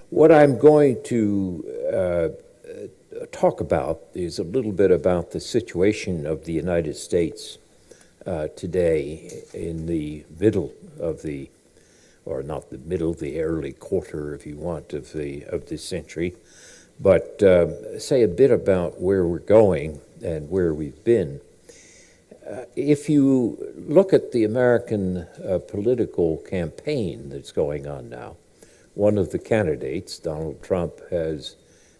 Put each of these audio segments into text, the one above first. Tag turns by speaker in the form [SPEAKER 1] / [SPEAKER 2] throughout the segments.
[SPEAKER 1] What I'm going to talk about is a little bit about the situation of the United States today in the middle of the, or not the middle, the early quarter, if you want, of this century, but say a bit about where we're going and where we've been. If you look at the American political campaign that's going on now, one of the candidates, Donald Trump, has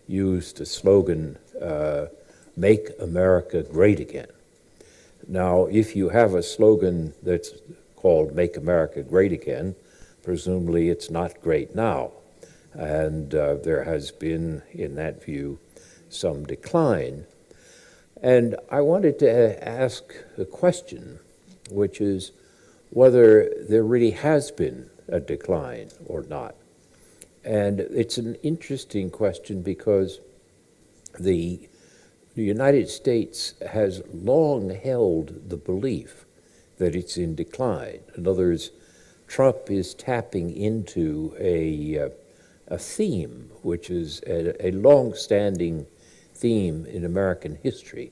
[SPEAKER 1] used a slogan, "Make America Great Again." Now, if you have a slogan that's called "Make America Great Again," presumably it's not great now. And there has been, in that view, some decline. And I wanted to ask a question, which is whether there really has been a decline or not. And it's an interesting question because the United States has long held the belief that it's in decline. In other words, Trump is tapping into a theme, which is a long-standing theme in American history.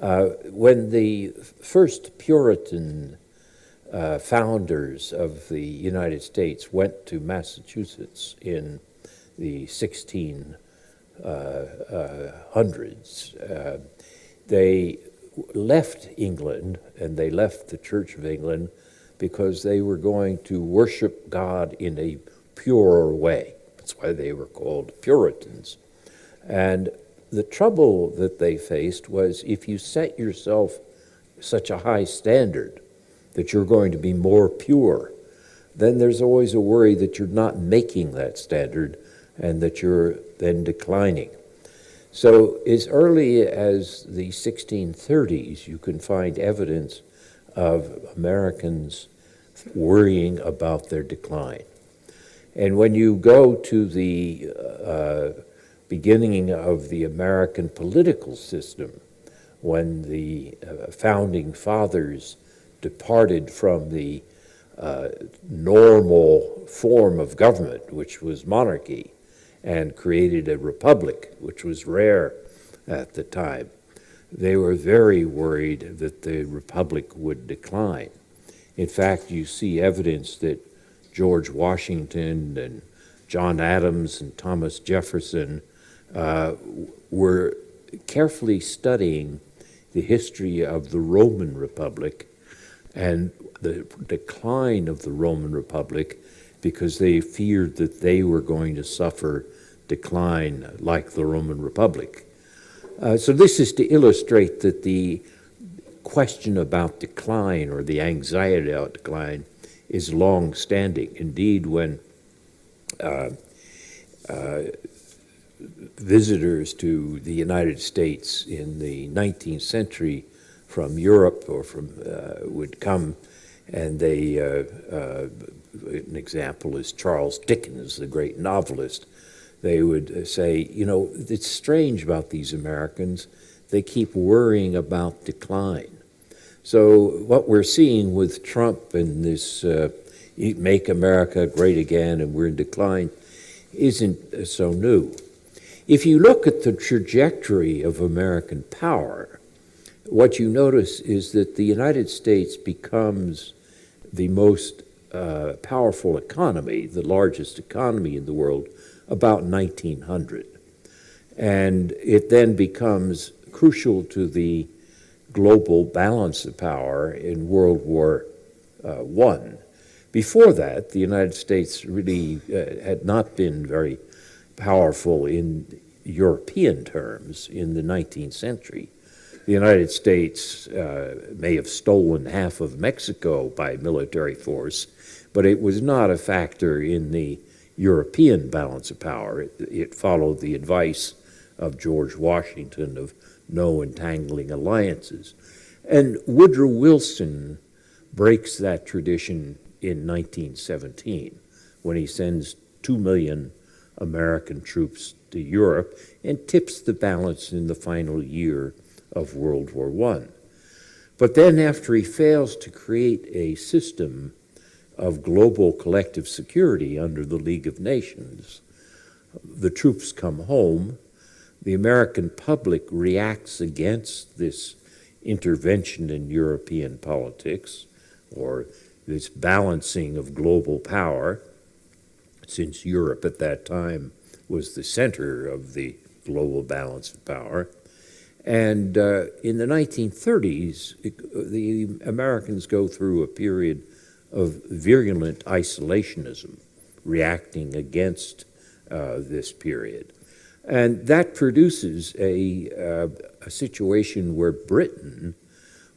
[SPEAKER 1] When the first Puritan founders of the United States went to Massachusetts in the 1600s, they left England and they left the Church of England because they were going to worship God in a purer way. That's why they were called Puritans. And the trouble that they faced was if you set yourself such a high standard that you're going to be more pure, then there's always a worry that you're not making that standard and that you're then declining. So as early as the 1630s, you can find evidence of Americans worrying about their decline. And when you go to the beginning of the American political system, when the founding fathers departed from the normal form of government, which was monarchy, and created a republic, which was rare at the time, they were very worried that the republic would decline. In fact, you see evidence that George Washington and John Adams and Thomas Jefferson were carefully studying the history of the Roman Republic and the decline of the Roman Republic because they feared that they were going to suffer decline like the Roman Republic. So this is to illustrate that the question about decline or the anxiety about decline is long-standing. Indeed, when visitors to the United States in the 19th century from Europe or from would come, and they, an example is Charles Dickens, the great novelist. They would say, you know, it's strange about these Americans. They keep worrying about decline. So what we're seeing with Trump and this "Make America Great Again" and we're in decline isn't so new. If you look at the trajectory of American power, what you notice is that the United States becomes the most powerful economy, the largest economy in the world, about 1900. And it then becomes crucial to the global balance of power in World War I. Before that, the United States really had not been very powerful in European terms in the 19th century. The United States may have stolen half of Mexico by military force, but it was not a factor in the European balance of power. It followed the advice of George Washington of no entangling alliances. And Woodrow Wilson breaks that tradition in 1917 when he sends 2 million American troops to Europe and tips the balance in the final year of World War I. But then after he fails to create a system of global collective security under the League of Nations, the troops come home, the American public reacts against this intervention in European politics, or this balancing of global power, since Europe at that time was the center of the global balance of power. And in the 1930s, the Americans go through a period of virulent isolationism, reacting against this period. And that produces a situation where Britain,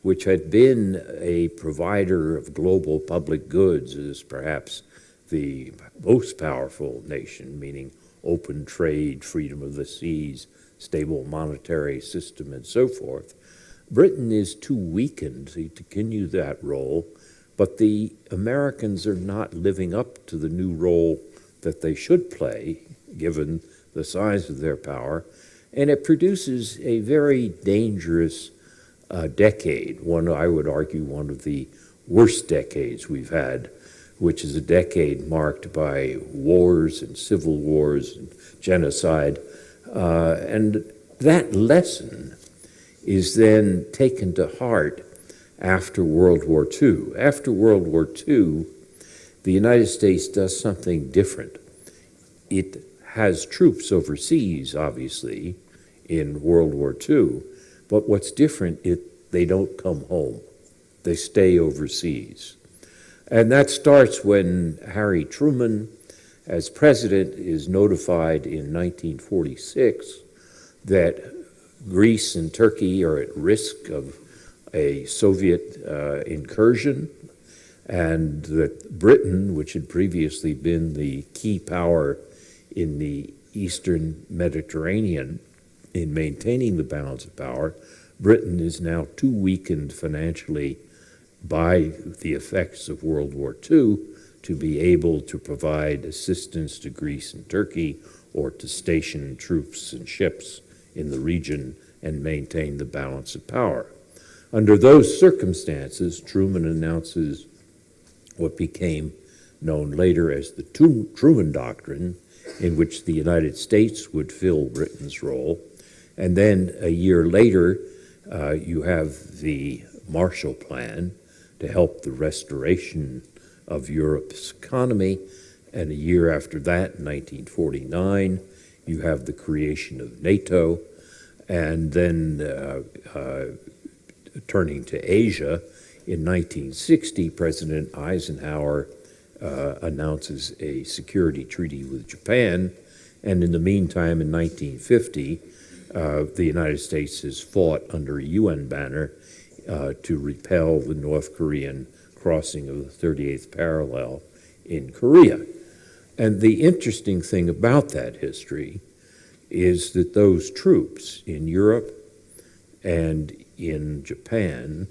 [SPEAKER 1] which had been a provider of global public goods, is perhaps the most powerful nation, meaning open trade, freedom of the seas, stable monetary system, and so forth. Britain is too weakened to continue that role, but the Americans are not living up to the new role that they should play, given the size of their power, and it produces a very dangerous decade, one, I would argue, one of the worst decades we've had, which is a decade marked by wars and civil wars and genocide. And that lesson is then taken to heart after World War II. After World War II, the United States does something different. It has troops overseas, obviously, in World War II, but what's different is they don't come home. They stay overseas. And that starts when Harry Truman, as president, is notified in 1946 that Greece and Turkey are at risk of a Soviet incursion, and that Britain, which had previously been the key power in the Eastern Mediterranean in maintaining the balance of power, Britain is now too weakened financially by the effects of World War II to be able to provide assistance to Greece and Turkey or to station troops and ships in the region and maintain the balance of power. Under those circumstances, Truman announces what became known later as the Truman Doctrine, in which the United States would fill Britain's role. And then a year later, you have the Marshall Plan to help the restoration of Europe's economy. And a year after that, in 1949, you have the creation of NATO. And then turning to Asia, in 1960, President Eisenhower announces a security treaty with Japan, and in the meantime, in 1950, the United States has fought under a UN banner to repel the North Korean crossing of the 38th parallel in Korea. And the interesting thing about that history is that those troops in Europe and in Japan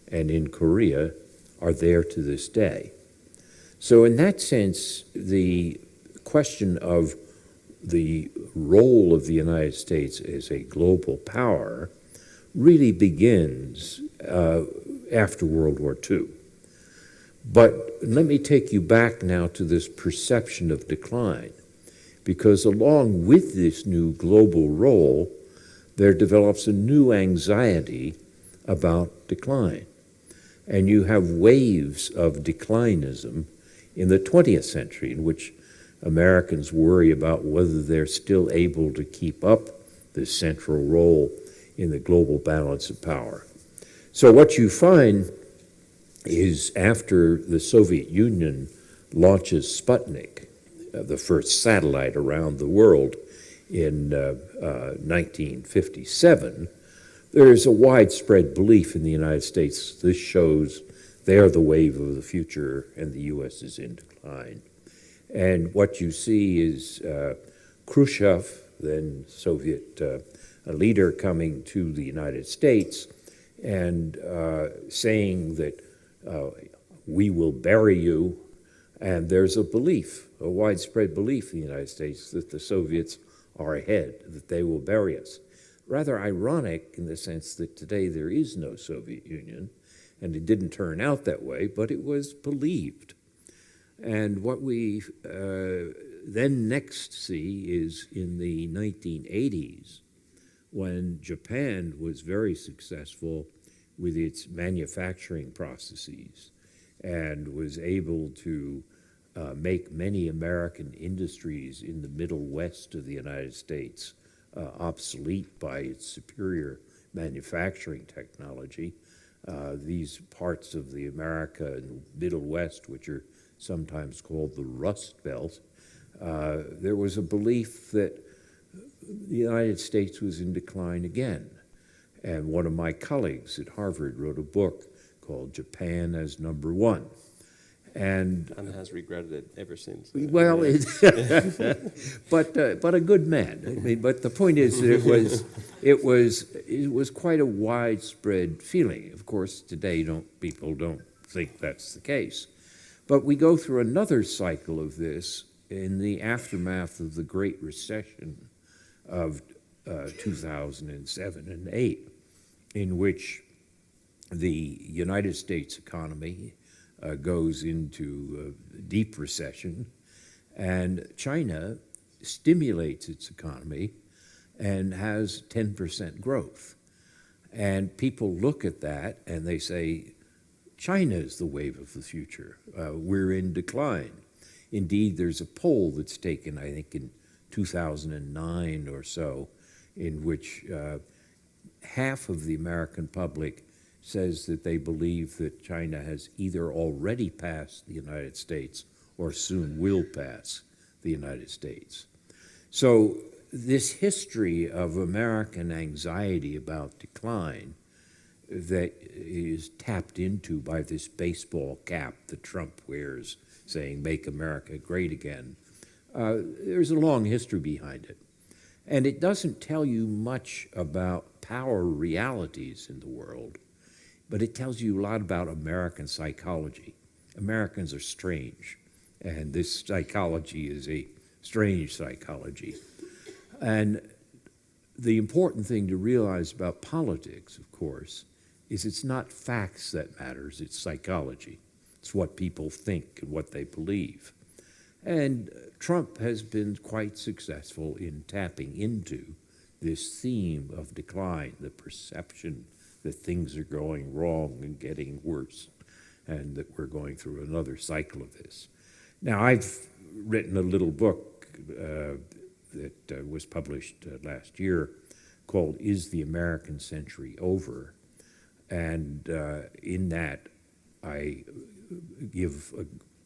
[SPEAKER 1] and in Korea are there to this day. So in that sense, the question of the role of the United States as a global power really begins after World War II. But let me take you back now to this perception of decline, because along with this new global role, there develops a new anxiety about decline. And you have waves of declinism in the 20th century, in which Americans worry about whether they're still able to keep up this central role in the global balance of power. So what you find is after the Soviet Union launches Sputnik, the first satellite around the world in 1957, there is a widespread belief in the United States this shows they are the wave of the future and the U.S. is in decline. And what you see is Khrushchev, then Soviet leader, coming to the United States and saying that we will bury you. And there's a belief, a widespread belief in the United States that the Soviets are ahead, that they will bury us. Rather ironic in the sense that today there is no Soviet Union, and it didn't turn out that way, but it was believed. And what we then next see is in the 1980s, when Japan was very successful with its manufacturing processes and was able to make many American industries in the Middle West of the United States obsolete by its superior manufacturing technology. These parts of the America and Middle West, which are sometimes called the Rust Belt, there was a belief that the United States was in decline again. And one of my colleagues at Harvard wrote a book called Japan as Number One. And
[SPEAKER 2] has regretted it ever since.
[SPEAKER 1] Well, but a good man. I mean, but the point is that it was quite a widespread feeling. Of course, today people don't think that's the case. But we go through another cycle of this in the aftermath of the Great Recession of 2007 and 8, in which the United States economy goes into deep recession, and China stimulates its economy and has 10% growth. And people look at that and they say, China is the wave of the future. We're in decline. Indeed, there's a poll that's taken, I think, in 2009 or so, in which half of the American public says that they believe that China has either already passed the United States or soon will pass the United States. So this history of American anxiety about decline that is tapped into by this baseball cap that Trump wears saying, "Make America Great Again," there's a long history behind it. And it doesn't tell you much about power realities in the world, but it tells you a lot about American psychology. Americans are strange, and this psychology is a strange psychology. And the important thing to realize about politics, of course, is it's not facts that matters, it's psychology. It's what people think and what they believe. And Trump has been quite successful in tapping into this theme of decline, the perception that things are going wrong and getting worse, and that we're going through another cycle of this. Now, I've written a little book that was published last year called Is the American Century Over? And in that, I give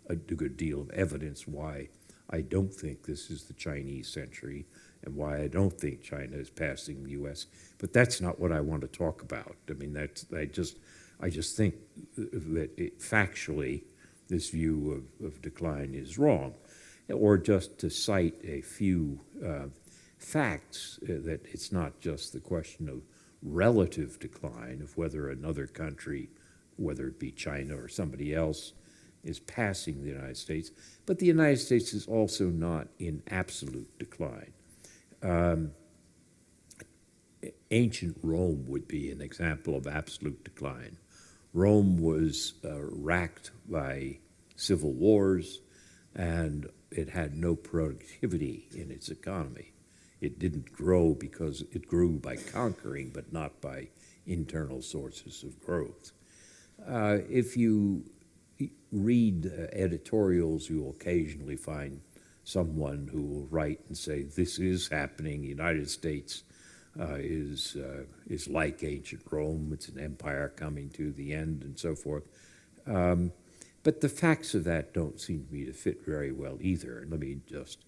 [SPEAKER 1] a good deal of evidence why I don't think this is the Chinese century and why I don't think China is passing the U.S. But that's not what I want to talk about. I mean, I just think that factually this view of decline is wrong. Or just to cite a few facts, that it's not just the question of relative decline, of whether another country, whether it be China or somebody else, is passing the United States, but the United States is also not in absolute decline. Ancient Rome would be an example of absolute decline. Rome was racked by civil wars, and it had no productivity in its economy. It didn't grow because it grew by conquering, but not by internal sources of growth. If you read editorials, you'll occasionally find someone who will write and say, this is happening, the United States is like ancient Rome, it's an empire coming to the end, and so forth. But the facts of that don't seem to me to fit very well either. And let me just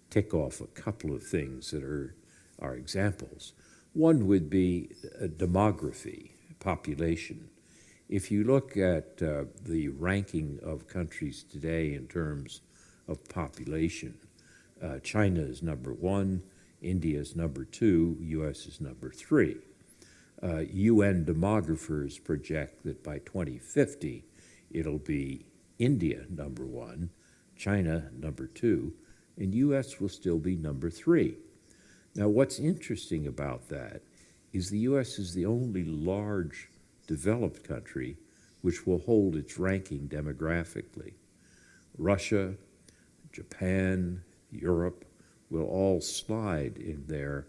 [SPEAKER 1] tick off a couple of things that are examples. One would be demography, population. If you look at the ranking of countries today in terms of population, China is number 1, India is number 2, U.S. is number 3. UN demographers project that by 2050, it'll be India number 1, China number 2, and U.S. will still be number 3. Now, what's interesting about that is the U.S. is the only large developed country which will hold its ranking demographically. Russia, Japan, Europe, will all slide in their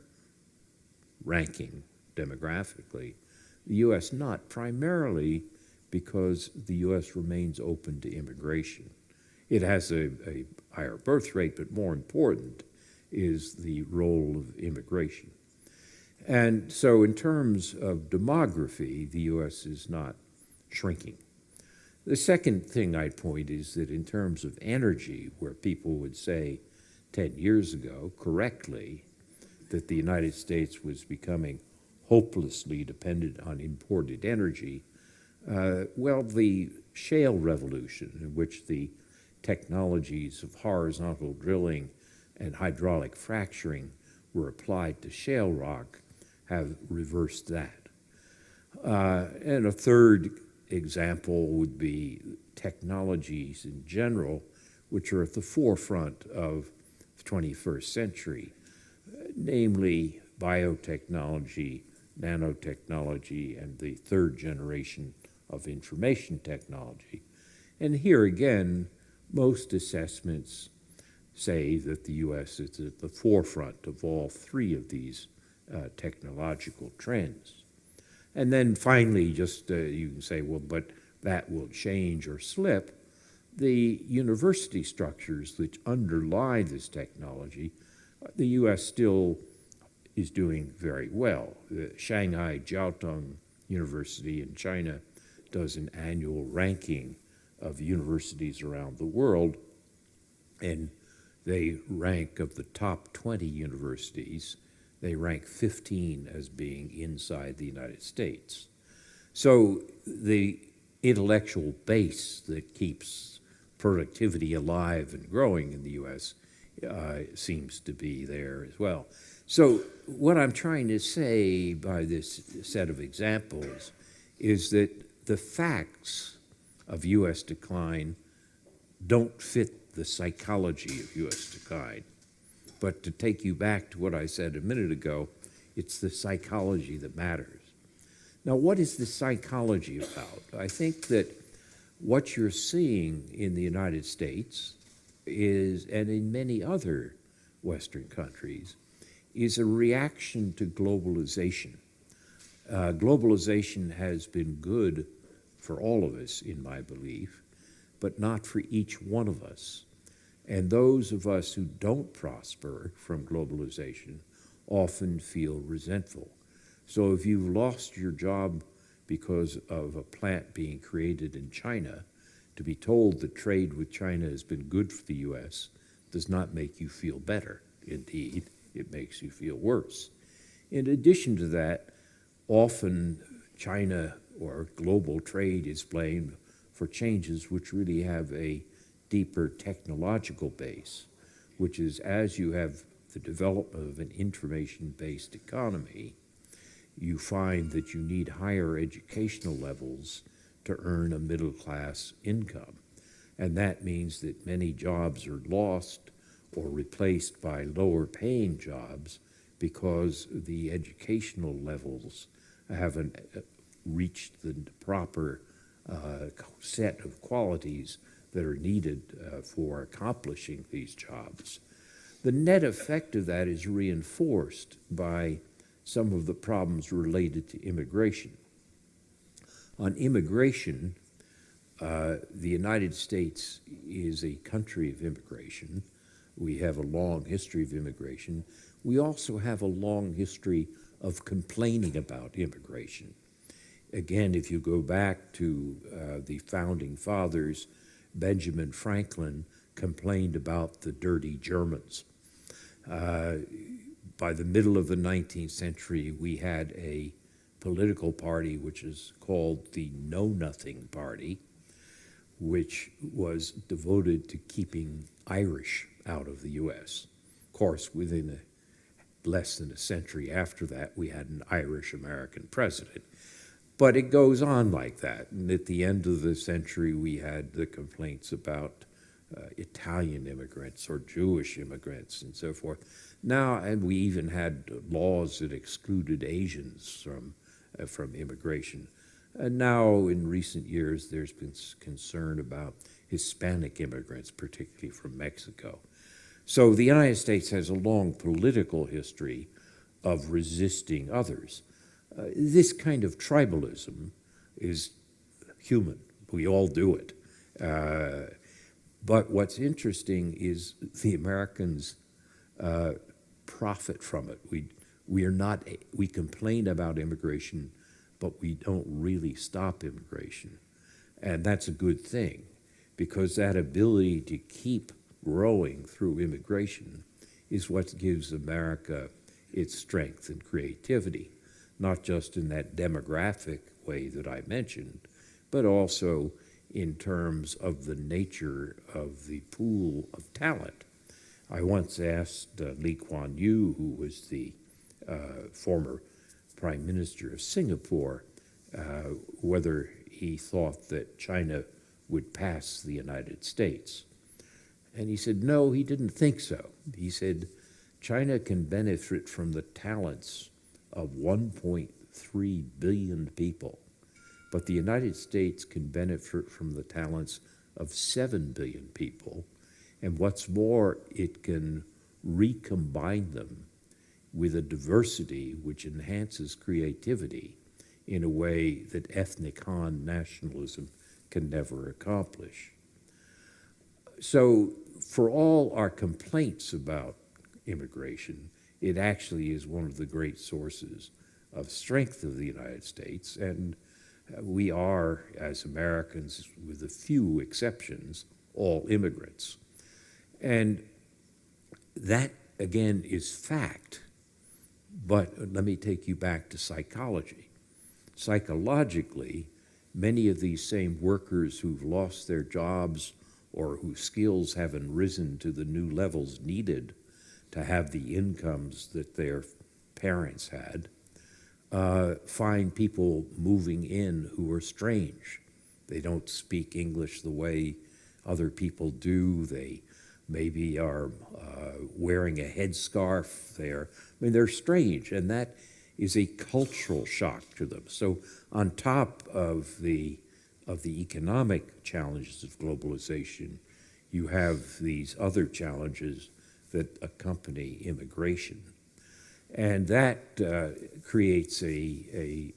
[SPEAKER 1] ranking demographically. The U.S. not, primarily because the U.S. remains open to immigration. It has a higher birth rate, but more important is the role of immigration. And so in terms of demography, the U.S. is not shrinking. The second thing I'd point is that in terms of energy, where people would say 10 years ago, correctly, that the United States was becoming hopelessly dependent on imported energy, well, the shale revolution, in which the technologies of horizontal drilling and hydraulic fracturing were applied to shale rock, have reversed that. And a third example would be technologies in general, which are at the forefront of the 21st century, namely biotechnology, nanotechnology, and the third generation of information technology. And here again, most assessments say that the U.S. is at the forefront of all three of these technological trends. And then finally, just you can say, well, but that will change or slip. The university structures that underlie this technology, the U.S. still is doing very well. The Shanghai Jiaotong University in China does an annual ranking of universities around the world, and they rank of the top 20 universities, they rank 15 as being inside the United States. So the intellectual base that keeps productivity alive and growing in the U.S. Seems to be there as well. So what I'm trying to say by this set of examples is that the facts of U.S. decline don't fit the psychology of U.S. decline. But to take you back to what I said a minute ago, it's the psychology that matters. Now, what is the psychology about? I think that what you're seeing in the United States is, and in many other Western countries, is a reaction to globalization. Globalization has been good for all of us, in my belief, but not for each one of us. And those of us who don't prosper from globalization often feel resentful. So if you've lost your job because of a plant being created in China, to be told that trade with China has been good for the U.S. does not make you feel better. Indeed, it makes you feel worse. In addition to that, often China or global trade is blamed for changes which really have a deeper technological base, which is as you have the development of an information-based economy, you find that you need higher educational levels to earn a middle-class income. And that means that many jobs are lost or replaced by lower-paying jobs because the educational levels haven't reached the proper set of qualities that are needed for accomplishing these jobs. The net effect of that is reinforced by some of the problems related to immigration. On immigration, the United States is a country of immigration. We have a long history of immigration. We also have a long history of complaining about immigration. Again, if you go back to the founding fathers, Benjamin Franklin complained about the dirty Germans. By the middle of the 19th century, we had a political party which is called the Know Nothing Party, which was devoted to keeping Irish out of the U.S. Of course, within less than a century after that, we had an Irish-American president. But it goes on like that. And at the end of the century, we had the complaints about Italian immigrants or Jewish immigrants and so forth. Now, and we even had laws that excluded Asians from immigration. And now, in recent years, there's been concern about Hispanic immigrants, particularly from Mexico. So the United States has a long political history of resisting others. This kind of tribalism is human. We all do it. But what's interesting is the Americans profit from it. We complain about immigration, but we don't really stop immigration. And that's a good thing, because that ability to keep growing through immigration is what gives America its strength and creativity, not just in that demographic way that I mentioned, but also in terms of the nature of the pool of talent. I once asked Lee Kuan Yew, who was the former Prime Minister of Singapore, whether he thought that China would pass the United States. And he said, no, he didn't think so. He said, China can benefit from the talents of 1.3 billion people, but the United States can benefit from the talents of 7 billion people, and what's more, it can recombine them with a diversity which enhances creativity in a way that ethnic Han nationalism can never accomplish. So for all our complaints about immigration, it actually is one of the great sources of strength of the United States, and we are, as Americans, with a few exceptions, all immigrants. And that, again, is fact. But let me take you back to psychology. Psychologically, many of these same workers who've lost their jobs or whose skills haven't risen to the new levels needed to have the incomes that their parents had, find people moving in who are strange. They don't speak English the way other people do. They maybe are wearing a headscarf. They're strange, and that is a cultural shock to them. So on top of the economic challenges of globalization, you have these other challenges that accompany immigration. And that creates an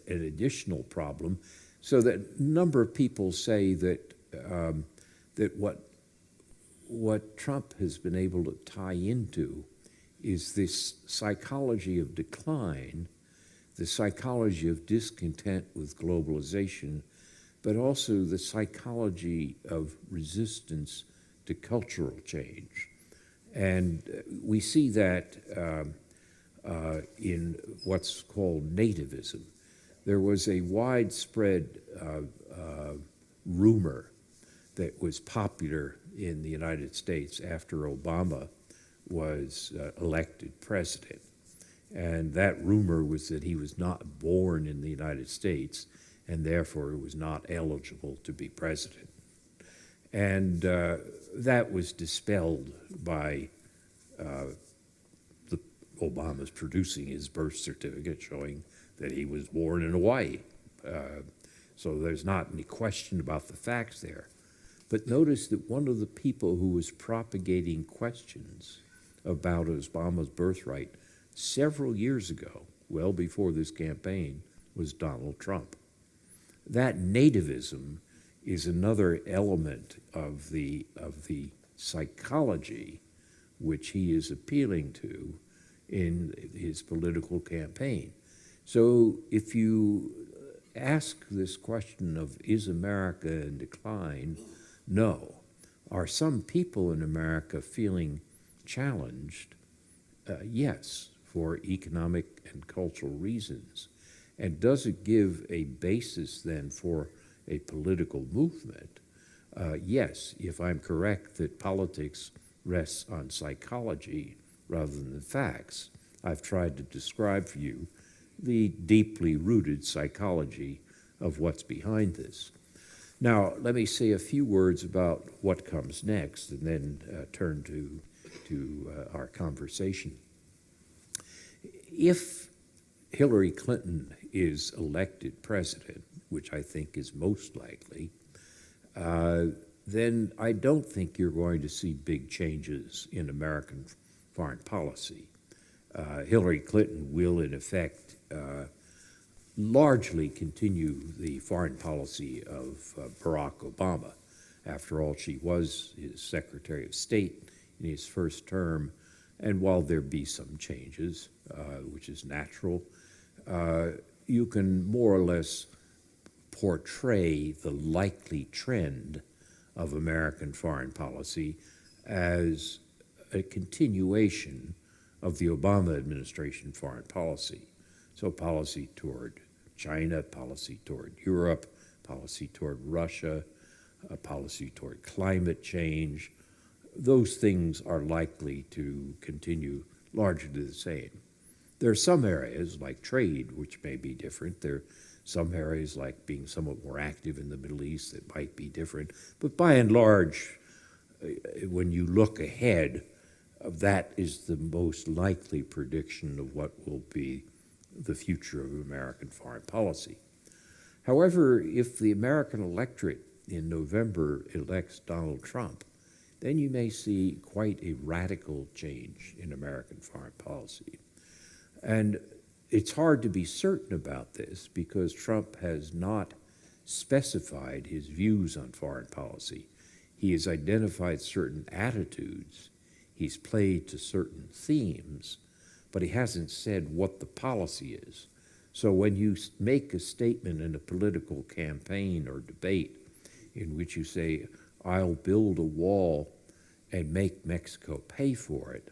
[SPEAKER 1] additional problem, so that a number of people say that what Trump has been able to tie into is this psychology of decline, the psychology of discontent with globalization, but also the psychology of resistance to cultural change. And we see that in what's called nativism. There was a widespread rumor that was popular in the United States after Obama was elected president. And that rumor was that he was not born in the United States and therefore was not eligible to be president. And that was dispelled by Obama's producing his birth certificate showing that he was born in Hawaii. So there's not any question about the facts there. But notice that one of the people who was propagating questions about Obama's birthright several years ago, well before this campaign, was Donald Trump. That nativism is another element of the psychology which he is appealing to in his political campaign. So if you ask this question of, is America in decline? No. Are some people in America feeling challenged? Yes, for economic and cultural reasons. And does it give a basis then for a political movement? Yes, if I'm correct that politics rests on psychology rather than facts. I've tried to describe for you the deeply rooted psychology of what's behind this. Now, let me say a few words about what comes next and then turn to our conversation. If Hillary Clinton is elected president, which I think is most likely, then I don't think you're going to see big changes in American foreign policy. Hillary Clinton will, in effect, largely continue the foreign policy of Barack Obama. After all, she was his Secretary of State in his first term, and while there be some changes, which is natural, you can more or less portray the likely trend of American foreign policy as a continuation of the Obama administration foreign policy. So policy toward China, policy toward Europe, policy toward Russia, a policy toward climate change. Those things are likely to continue largely the same. There are some areas like trade which may be different. There are some areas like being somewhat more active in the Middle East that might be different. But by and large, when you look ahead, that is the most likely prediction of what will be the future of American foreign policy. However, if the American electorate in November elects Donald Trump, then you may see quite a radical change in American foreign policy. And it's hard to be certain about this because Trump has not specified his views on foreign policy. He has identified certain attitudes, he's played to certain themes, but he hasn't said what the policy is. So when you make a statement in a political campaign or debate in which you say, I'll build a wall and make Mexico pay for it,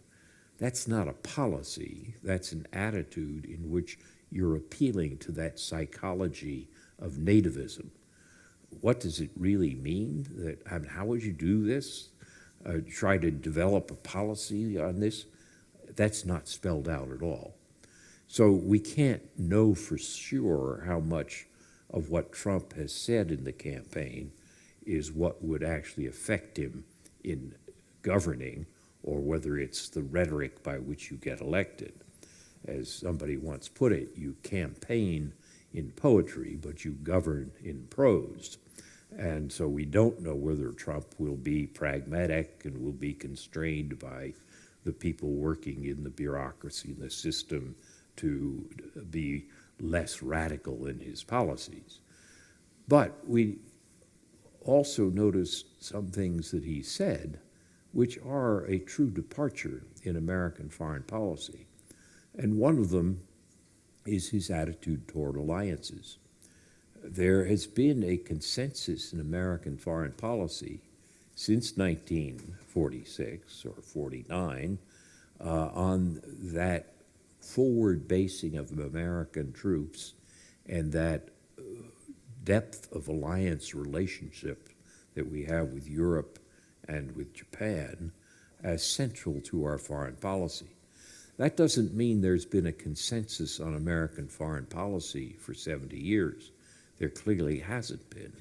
[SPEAKER 1] that's not a policy, that's an attitude in which you're appealing to that psychology of nativism. What does it really mean? How would you do this? Try to develop a policy on this? That's not spelled out at all. So we can't know for sure how much of what Trump has said in the campaign is what would actually affect him in governing, or whether it's the rhetoric by which you get elected. As somebody once put it, you campaign in poetry, but you govern in prose. And so we don't know whether Trump will be pragmatic and will be constrained by the people working in the bureaucracy and the system to be less radical in his policies. But we also noticed some things that he said which are a true departure in American foreign policy. And one of them is his attitude toward alliances. There has been a consensus in American foreign policy since 1946 or 49 on that forward basing of American troops and that depth of alliance relationship that we have with Europe and with Japan as central to our foreign policy. That doesn't mean there's been a consensus on American foreign policy for 70 years. There clearly hasn't been.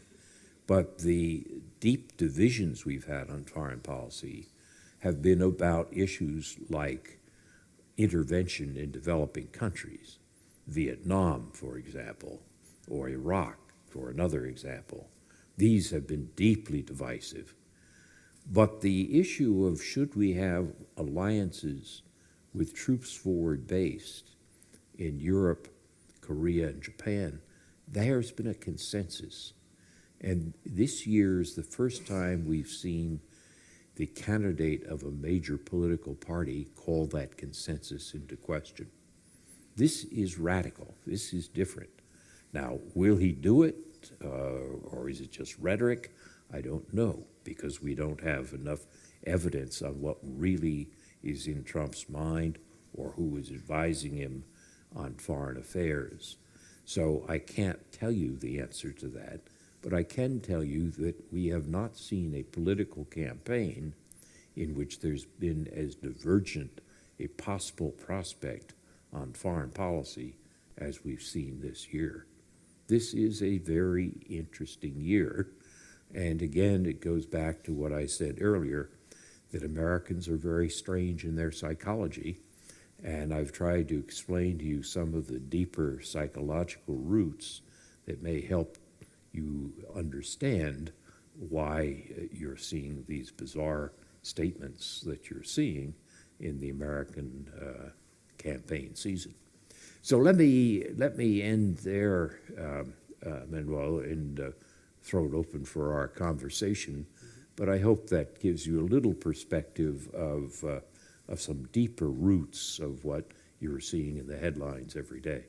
[SPEAKER 1] But the deep divisions we've had on foreign policy have been about issues like intervention in developing countries, Vietnam, for example, or Iraq, for another example. These have been deeply divisive. But the issue of should we have alliances with troops forward based in Europe, Korea, and Japan, there's been a consensus. And this year is the first time we've seen the candidate of a major political party call that consensus into question. This is radical. This is different. Now, will he do it, or is it just rhetoric? I don't know, because we don't have enough evidence on what really is in Trump's mind or who is advising him on foreign affairs. So I can't tell you the answer to that, but I can tell you that we have not seen a political campaign in which there's been as divergent a possible prospect on foreign policy as we've seen this year. This is a very interesting year, and again, it goes back to what I said earlier, that Americans are very strange in their psychology, and I've tried to explain to you some of the deeper psychological roots that may help you understand why you're seeing these bizarre statements that you're seeing in the American campaign season. So let me end there, Manuel, and throw it open for our conversation. But I hope that gives you a little perspective of some deeper roots of what you're seeing in the headlines every day.